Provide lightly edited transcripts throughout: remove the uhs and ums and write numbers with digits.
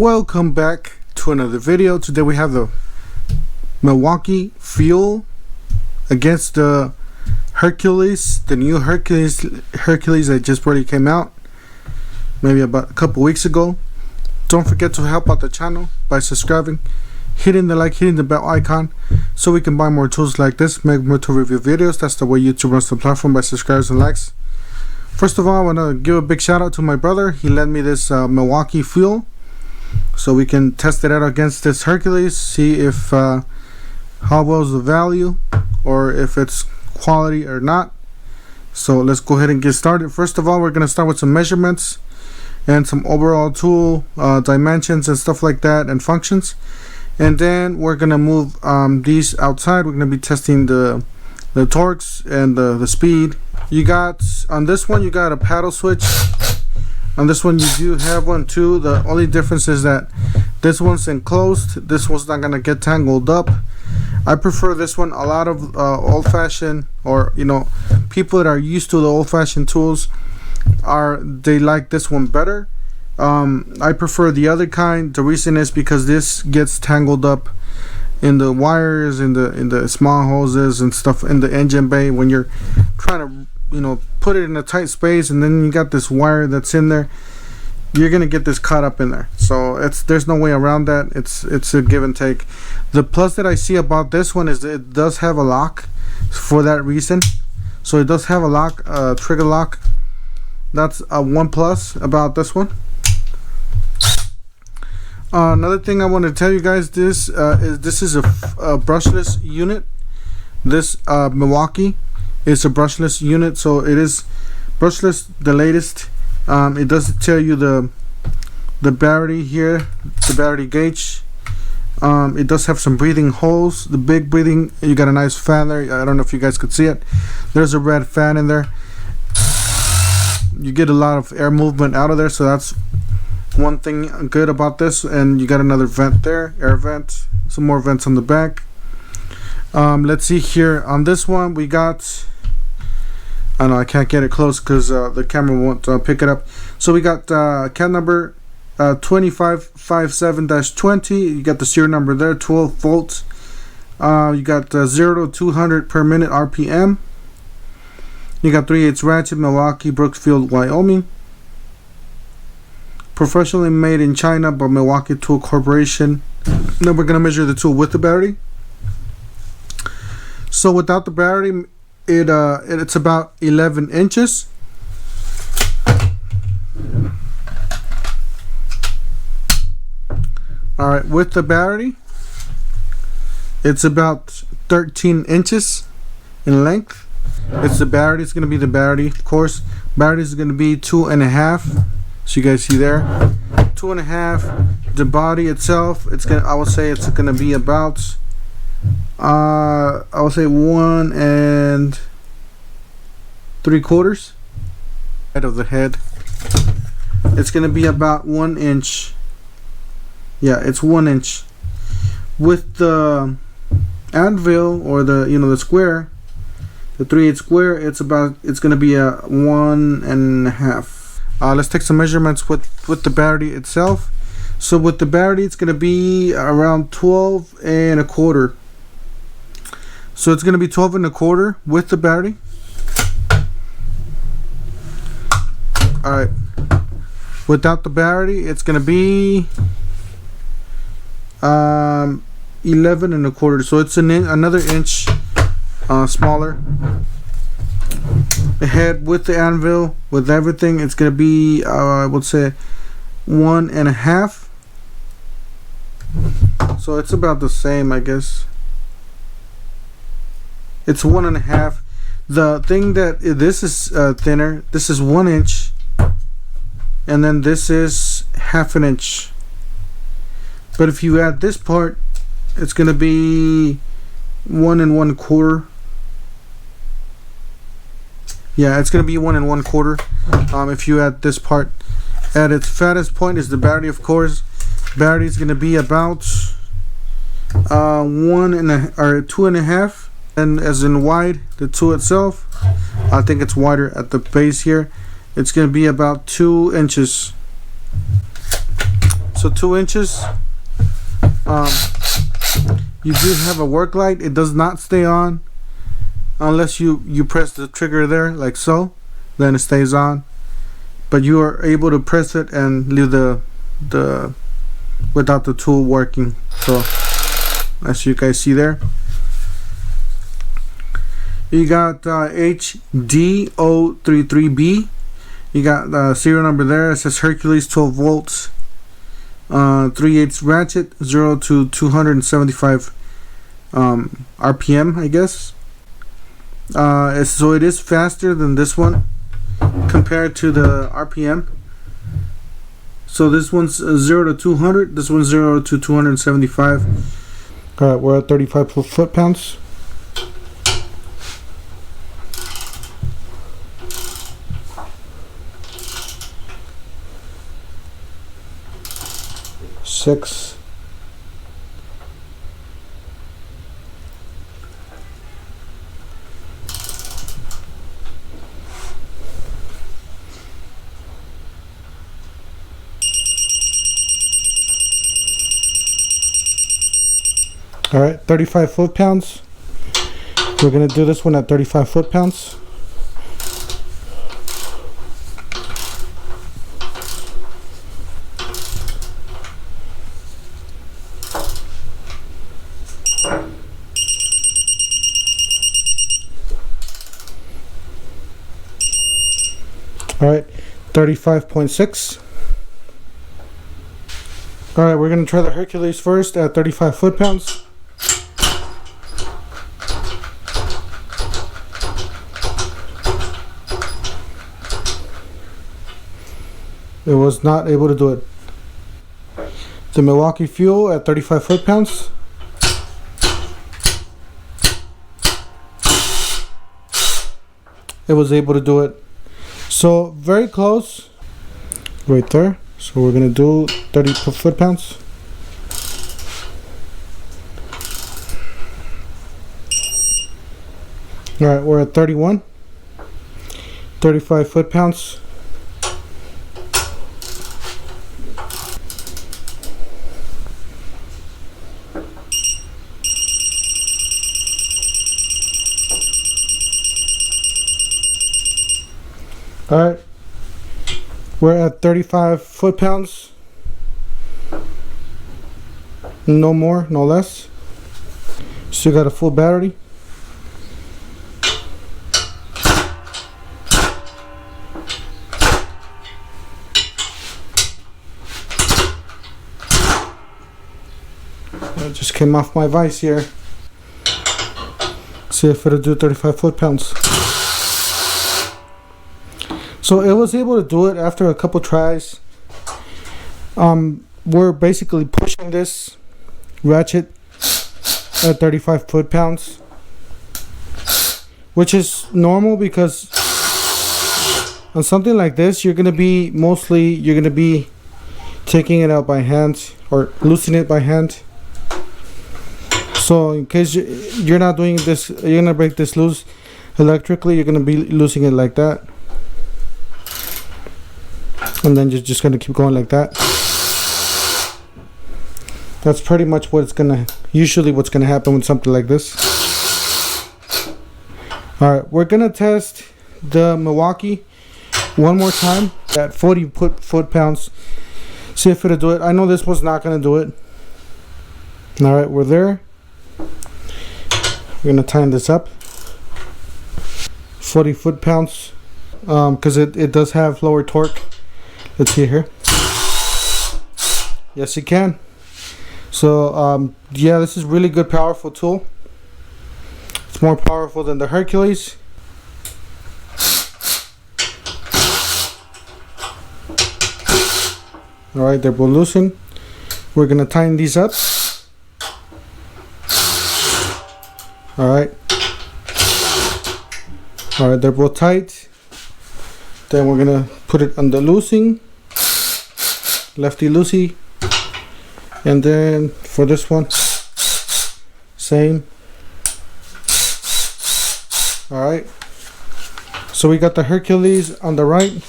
Welcome back to another video. Today we have the Milwaukee Fuel against the Hercules, the new Hercules that just already came out maybe about a couple weeks ago. Don't forget to help out the channel by subscribing, hitting the like, hitting the bell icon, so we can buy more tools like this, make more tool review videos. That's the way YouTube runs the platform, by subscribers and likes. First of all, I want to give a big shout out to my brother. He lent me this Milwaukee Fuel so we can test it out against this Hercules, see if how well is the value, or if it's quality or not. So let's go ahead and get started. First of all, we're going to start with some measurements and some overall tool dimensions and stuff like that, and functions. And then we're going to move these outside. We're going to be testing the torques and the speed. You got, on this one, you got a paddle switch. On this one you do have one too. The only difference is that this one's enclosed. This one's not gonna get tangled up. I prefer this one. A lot of old-fashioned, or people that are used to the old-fashioned tools, they like this one better. I prefer the other kind. The reason is because this gets tangled up in the wires, in the small hoses and stuff in the engine bay when you're trying to put it in a tight space, and then you got this wire that's in there. You're gonna get this caught up in there. So there's no way around that. It's a give and take. The plus that I see about this one is that it does have a lock for that reason. So it does have a lock, trigger lock. That's a one plus about this one. Another thing I want to tell you guys, this is a brushless unit. This Milwaukee is a brushless unit, so it is brushless, the latest. It does tell you the battery here, the battery gauge. It does have some breathing holes, the big breathing. You got a nice fan there. I don't know if you guys could see it. There's a red fan in there. You get a lot of air movement out of there, so that's one thing good about this. And you got another vent there, air vent, some more vents on the back. Let's see here. On this one we got, I know I can't get it close because the camera won't pick it up. So we got CAD number 2557-20. You got the serial number there, 12 volts. You got 0 to 200 per minute RPM. You got 3/8 ratchet, Milwaukee, Brookfield, Wyoming. Professionally made in China by Milwaukee Tool Corporation. Then we're gonna measure the tool with the battery. So without the battery, it's about 11 inches. Alright, with the battery, it's about 13 inches in length. It's the battery. It's going to be the battery, of course. Battery is going to be 2.5. So you guys see there, 2.5. The body itself, I will say it's going to be about, I would say 1 3/4 head of the head. It's going to be about 1 inch. Yeah, it's 1 inch. With the anvil, or the square, the 3/8 square, it's going to be a 1.5. Let's take some measurements with the battery itself. So with the battery, it's going to be around 12.25. So it's going to be 12.25 with the battery. Alright, without the battery, it's going to be 11.25. So it's another inch smaller. The head with the anvil, with everything, it's going to be I would say 1.5. So it's about the same, I guess. It's 1.5. The thing that this is thinner, this is 1 inch, and then this is 1/2 inch. But if you add this part, it's going to be 1 1/4. Yeah, it's going to be 1 1/4. If you add this part, at its fattest point is the battery, of course. Battery is going to be about 2.5, and as in wide, the tool itself, I think it's wider at the base here. It's going to be about 2 inches. So 2 inches. You do have a work light. It does not stay on unless you press the trigger there like so, then it stays on. But you are able to press it and leave the without the tool working. So as you guys see there, you got HD033B. You got the serial number there. It says Hercules 12 volts, 3/8 ratchet, 0 to 275 RPM, I guess. So it is faster than this one compared to the RPM. So this one's 0 to 200. This one's 0 to 275. Alright, we're at 35 foot-pounds. Six. All right, 35 foot-pounds. We're gonna do this one at 35 foot-pounds. All right, 35.6. All right, we're gonna try the Hercules first at 35 foot-pounds. It was not able to do it. The Milwaukee Fuel at 35 foot-pounds. It was able to do it. So very close right there. So we're gonna do 30 foot-pounds. All right, we're at 31. 35 foot-pounds. All right, we're at 35 foot-pounds. No more, no less. Still got a full battery. That just came off my vise here. See if it'll do 35 foot-pounds. So it was able to do it after a couple tries. We're basically pushing this ratchet at 35 foot-pounds, which is normal because on something like this you're gonna be taking it out by hand or loosening it by hand. So in case you're not doing this, you're gonna break this loose electrically, you're gonna be losing it like that. And then you're just gonna keep going like that. That's pretty much what's gonna happen with something like this. All right, we're gonna test the Milwaukee one more time at 40 foot-pounds. See if it'll do it. I know this was not gonna do it. All right, we're there. We're gonna tighten this up. 40 foot-pounds, because it does have lower torque. Let's see here. Yes, you can. So yeah, this is really good, powerful tool. It's more powerful than the Hercules. All right, they're both loosened. We're gonna tighten these up. All right, they're both tight. Then we're gonna put it on the loosing, lefty loosey, and then for this one, same. All right, so we got the Hercules on the right,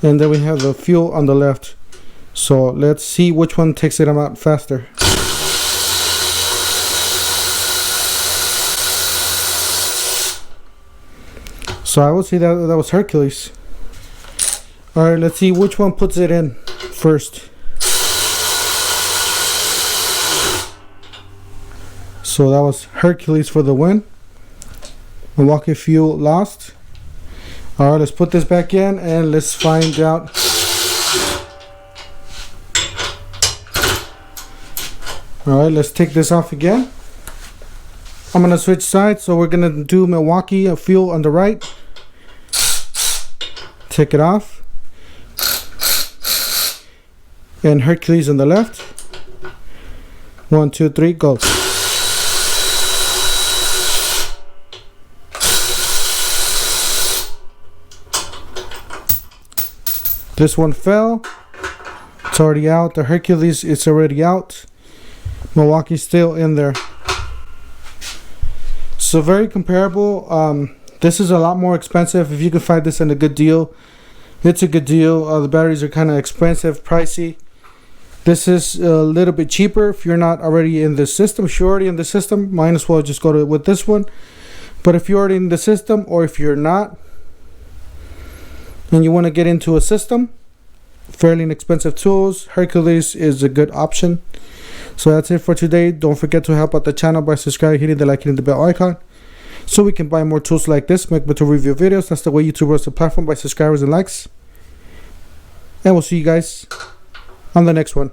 and then we have the Fuel on the left. So let's see which one takes it out faster. So I would say that was Hercules. Alright, let's see which one puts it in first. So that was Hercules for the win. Milwaukee Fuel lost. Alright, let's put this back in and let's find out. Alright, let's take this off again. I'm going to switch sides, so we're going to do Milwaukee Fuel on the right. Take it off. And Hercules on the left. 1, 2, 3, go. This one fell. It's already out. The Hercules is already out. Milwaukee's still in there. So very comparable. This is a lot more expensive. If you can find this in a good deal, it's a good deal. The batteries are kind of expensive, pricey. This is a little bit cheaper if you're not already in the system. If you're already in the system, might as well just go with this one. But if you're already in the system, or if you're not, and you want to get into a system, fairly inexpensive tools, Hercules is a good option. So that's it for today. Don't forget to help out the channel by subscribing, hitting the like, hitting the bell icon, so we can buy more tools like this, make better review videos. That's the way YouTube runs the platform, by subscribers and likes. And we'll see you guys on the next one.